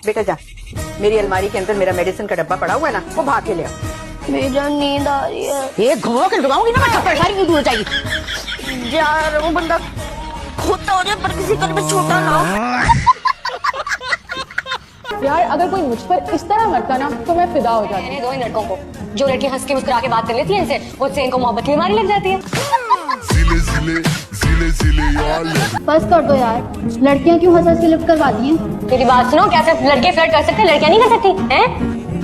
बेटा जा, मेरी अलमारी के अंदर मेरा मेडिसिन का डब्बा पड़ा हुआ है ना, वो भाग के ले आओ। मेरी जान नींद आ रही है। ये घुमाओ के लगाऊंगी ना मैं थप्पड़, सारी नींद उड़ जाएगी। यार वो बंदा खोता हो जाए पर किसी कल में छोटा ना हो। यार अगर कोई मुझ पर इस तरह मरता ना तो मैं फिदा हो जाती। दो इन लड़कों को, जो लड़की हंस के मुस्कुरा के बात कर लेती है इनसे, उससे इनको मोहब्बत की बीमारी लग जाती है। बस कर दो यार, लड़कियां क्यों हंस के लिफ्ट करवाती हैं? मेरी बात सुनो, क्या सिर्फ लड़के फ्लर्ट कर सकते हैं, लड़कियां नहीं कर सकती हैं?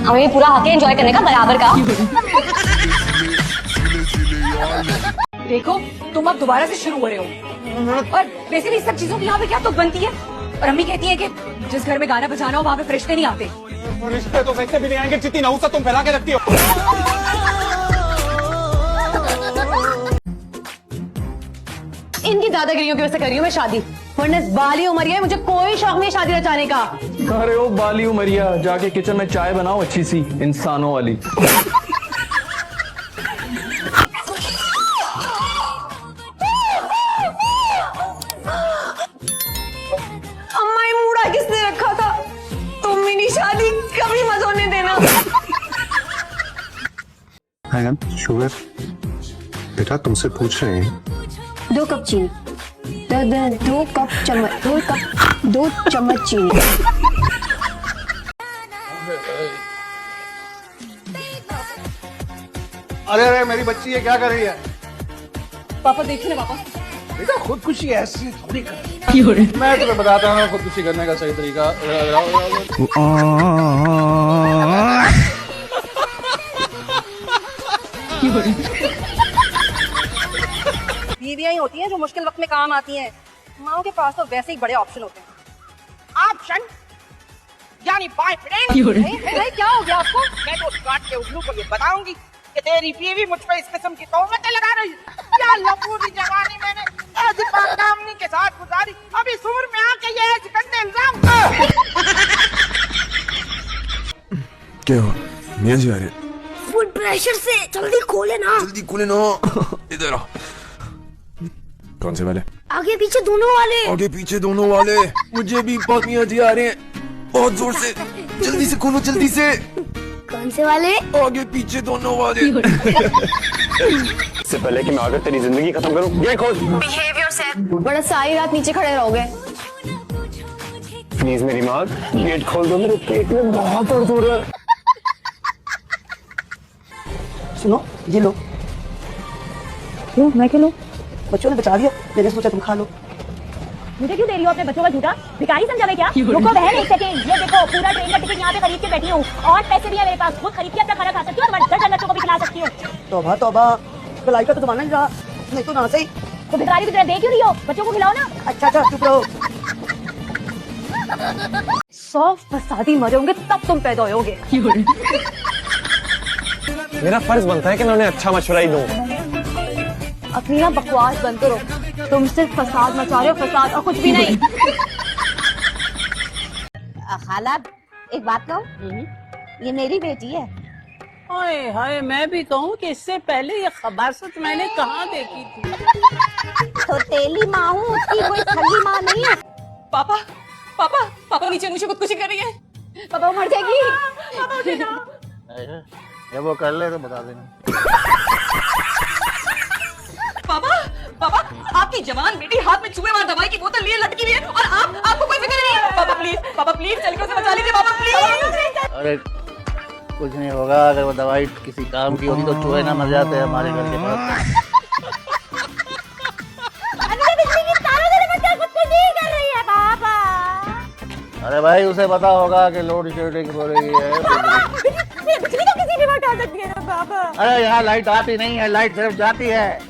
हमें भी पूरा हक है एंजॉय करने का, बराबर का। देखो तुम अब दोबारा से शुरू हो रहे हो। और वैसे भी इस सब चीजों की यहाँ पे क्या तुक बनती है? और अम्मी कहती है कि जिस घर में गाना बजाना हो वहाँ पे फरिश्ते नहीं आते। रिश्ते तो वैसे भी नहीं आएंगे, जितनी नहुसत तुम फैला के रखती हो। इनकी दादागिरियों की वजह से कर रही हूँ मैं शादी, वरना इस बाली उमरिया है, मुझे कोई शौक नहीं शादी रचाने का। अरे ओ बाली उमरिया, जाके किचन में चाय बनाओ अच्छी सी इंसानों वाली। अम्मा ये मूड़ा किसने रखा था? तुम मेरी शादी कभी मत होने देना। शुगर बेटा तुमसे पूछ रहे हैं। 2 कप चीनी। 2 चम्मच चीनी। अरे अरे मेरी बच्ची ये क्या कर रही है? पापा देखिए ना पापा, बेटा खुदकुशी ऐसी थोड़ी कर। मैं तुम्हें बताता हूँ खुदकुशी करने का सही तरीका। बीवियां ही होती हैं जो मुश्किल वक्त में काम आती हैं। माओ के पास तो वैसे ही बड़े ऑप्शन होते हैं। ऑप्शन यानी बॉयफ्रेंड। नहीं क्या हो गया आपको? मैं तो काट के उल्लू को ये बताऊंगी कि तेरी बीवी मुझ पर इस किस्म की तोहमतें लगा रही है। क्या लपूरी जवानी मैंने ऐसी पागदामनी के साथ गुजारी, अभी सुर में आके ये ऐसे गंदे इल्जाम। क्या हुआ? मियां जी आ रहे हैं। फुल प्रेशर से जल्दी खोले ना। जल्दी खोले ना। इधर आओ। कौन से वाले? आगे पीछे दोनों वाले। आगे पीछे दोनों वाले। मुझे भी मियां जी आ रहे हैं, बहुत जोर से। जल्दी से खोलो, जल्दी से। कौन से वाले? आगे पीछे दोनों वाले। इससे पहले कि मैं आकर तेरी जिंदगी खत्म करूं, ये खोल। Behave yourself. बड़ा सारी रात नीचे खड़े रहोगे। प्लीज मेरी माँ, गेट खोल दो, मेरे पेट में बहुत दर्द हो रहा है। सुनो ये लो। क्यों मैं क्यों लो? बच्चों ने बचा दिया, मैंने सोचा तुम खा लो। मुझे क्यों दे रही हो अपने बच्चों का झूठा? भिखारी समझा क्या? रुको बहन एक सेकंड, ये देखो पूरा ट्रेन का टिकट यहाँ पे खरीद के बैठी हूँ और पैसे भी है मेरे पास, खुद खरीद के अपना खाना खा सकती हूँ और 10 बच्चों को भी खिला सकती हूँ। तौबा तौबा, भलाई का तो जमाना नहीं रहा, नहीं तो ना सही। तो भिखारी की तरह दे क्यों रही हो? बच्चों को खिलाओ ना। अच्छा चुप रहो। 100 फसादी मरे होंगे तब तुम पैदा होगे। मेरा फर्ज बनता है कि मैं उन्हें अच्छा मशवरा ही दूं। अपनी ना बकवास बंद करो, तुम सिर्फ फसाद मचा रहे हो, फसाद और कुछ भी नहीं। खाला एक बात कहूँ, ये मेरी बेटी है। हाय हाय, मैं भी कहूँ कि इससे पहले ये खबासत मैंने कहाँ देखी थी। तो तेली माँ हूँ, उसकी कोई खली माँ नहीं है। पापा पापा पापा नीचे मुझे खुदकुशी कर रही है। पापा मर जाएगी। जब वो कर ले तो बता देना। पापा पापा आपकी जवान बेटी हाथ में चूहे मार दवाई की बोतल लिए लटकी हुई है और आपको कोई फिक्र नहीं है। पापा प्लीज चल के उसे बचा लीजिए पापा प्लीज। अरे कुछ नहीं होगा, अगर वो दवाई किसी काम की होती तो चूहे ना मर जाते हमारे घर के पास। अरे भाई उसे पता होगा कि लोड शेडिंग हो रही है। बिजली तो किसी भी वक्त आ सकती है ना पापा। अरे यहाँ लाइट आती नहीं है, लाइट सिर्फ जाती है।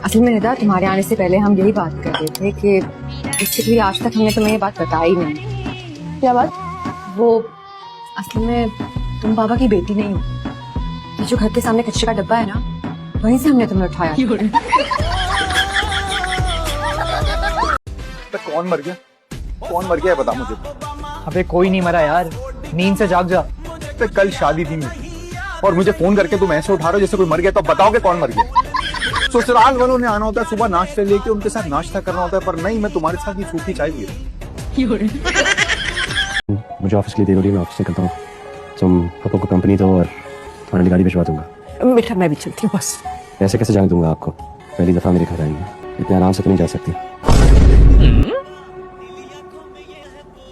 असल में निदा, तुम्हारे आने से पहले हम यही बात कर रहे थे कि इससे भी आज तक हमने तुम्हें ये बात बताई नहीं। क्या बात? वो असल में तुम बाबा की बेटी नहीं हो। ये जो घर के सामने कचरे का डब्बा है ना, वहीं से हमने तुम्हें उठाया। कौन मर गया? कौन मर गया है बता मुझे। अबे कोई नहीं मरा यार, नींद से जाग जा। तो कल शादी थी मेरी और मुझे फोन करके तुम ऐसे उठा रहे हो जैसे कोई मर गया। तो बताओगे कौन मर गया? ससुराल वालों ने आना होता है, सुबह नाश्ते लेके उनके साथ नाश्ता करना होता है, पर नहीं, मैं तुम्हारे साथ ही सूखी चाय पी रहा हूं। मुझे ऑफिस के लिए देर हो रही है, मैं ऑफिस से करता हूँ। तुम पापा को कंपनी दो और तुम्हारी गाड़ी भिजवा दूंगा। बेटा मैं भी चलती हूँ बस। ऐसे कैसे जाने दूंगा आपको? पहली दफा मेरे घर आएंगे, इतने आराम से तो नहीं जा सकती।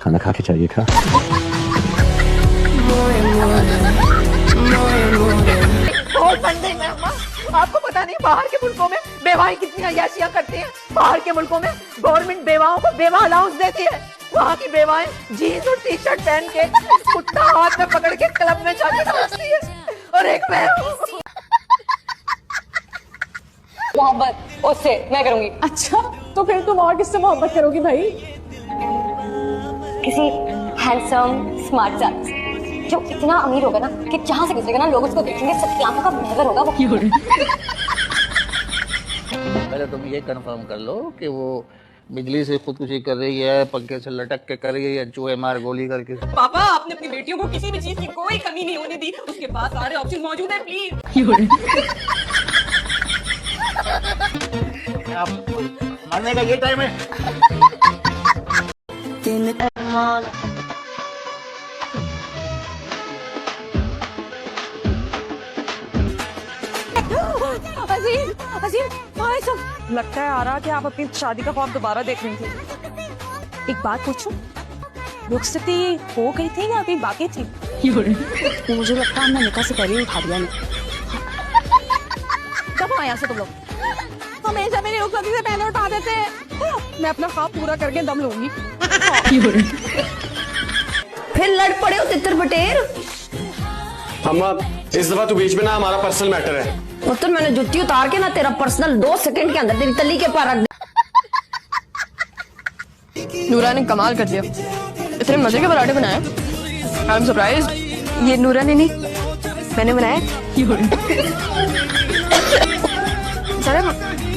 खाना खा के चाहिए खा। आपको पता नहीं बाहर के मुल्कों में बेवाएं कितनी अय्याशियां करती हैं। बाहर के मुल्कों में गवर्नमेंट बेवाओं को बेवा अलाउंस देती है। वहाँ की बेवाएं जीन्स और टी शर्ट पहन के कुत्ता हाथ में पकड़ के क्लब में जाके नाचती है। और एक मैं हूँ। मोहब्बत उससे मैं करूंगी। अच्छा तो फिर तुम और किससे मोहब्बत करोगी भाई? किसी हैंडसम स्मार्ट सा जो इतना अमीर होगा ना कि जहाँ से गुजरेगा ना लोग उसको देखेंगे, सबकी आंखों का महवर होगा वो। पहले तुम ये कंफर्म कर लो कि वो बिजली से खुदकुशी कर रही है, पंखे से लटक के कर रही है, या चूहे मार गोली करके। पापा आपने अपनी बेटियों को किसी भी चीज की कोई कमी नहीं होने दी। उसके पास सारे ऑप्शन मौजूद है, प्लीज। मारने का ये टाइम है। अजीम, अजीम, हाय सब। लगता है आ रहा कि आप अपनी शादी का ख्वाब दोबारा देख रही थी। एक बात पूछूं, रुखसती हो गई थी या अभी बाकी थी? मुझे लगता है हमने निकाह से पहले ही उठा दिया। कब आया से तुम लोग? हमेशा मेरी रुखसती से पहले उठा देते हैं। मैं अपना ख्वाब पूरा करके दम लूंगी। फिर लड़ पड़े हो तितर बटेर। अम्मा इस दफा तू बीच में ना, हमारा पर्सनल मैटर है। पुत्र मैंने जुत्ती उतार के ना तेरा पर्सनल 2 सेकंड के अंदर तेरी तली के पार रख दे। नूरा ने कमाल कर दिया, इतने मजे के पराठे बनाए। I am surprised. ये नूरा ने नहीं, मैंने बनाया। जरा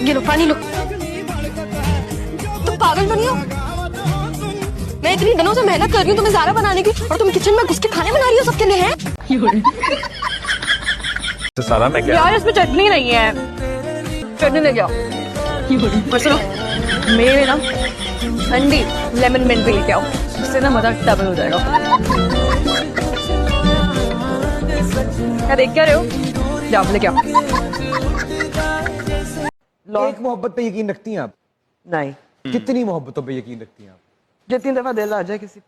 ये लो पानी लो। तुम पागल तो नहीं हो? मैं इतनी दिनों से मेहनत कर रही हूँ तुम्हें ज़ारा बनाने की, और तुम किचन में घुस के खाने बना रही हो सबके लिए। हैं तो सारा मैं क्या यार, इसमें चटनी नहीं है। चटनी ले जाओ। और सुनो, मेरे ना ठंडी लेमन मिंट भी लेके आओ, उससे ना मजा डबल हो जाएगा। क्या देख क्या रहे हो? जाओ लेके आओ। एक मोहब्बत पे यकीन रखती हैं आप? नहीं। कितनी मोहब्बतों पे यकीन रखती हैं आप? जितनी दफा दिल आ जाए किसी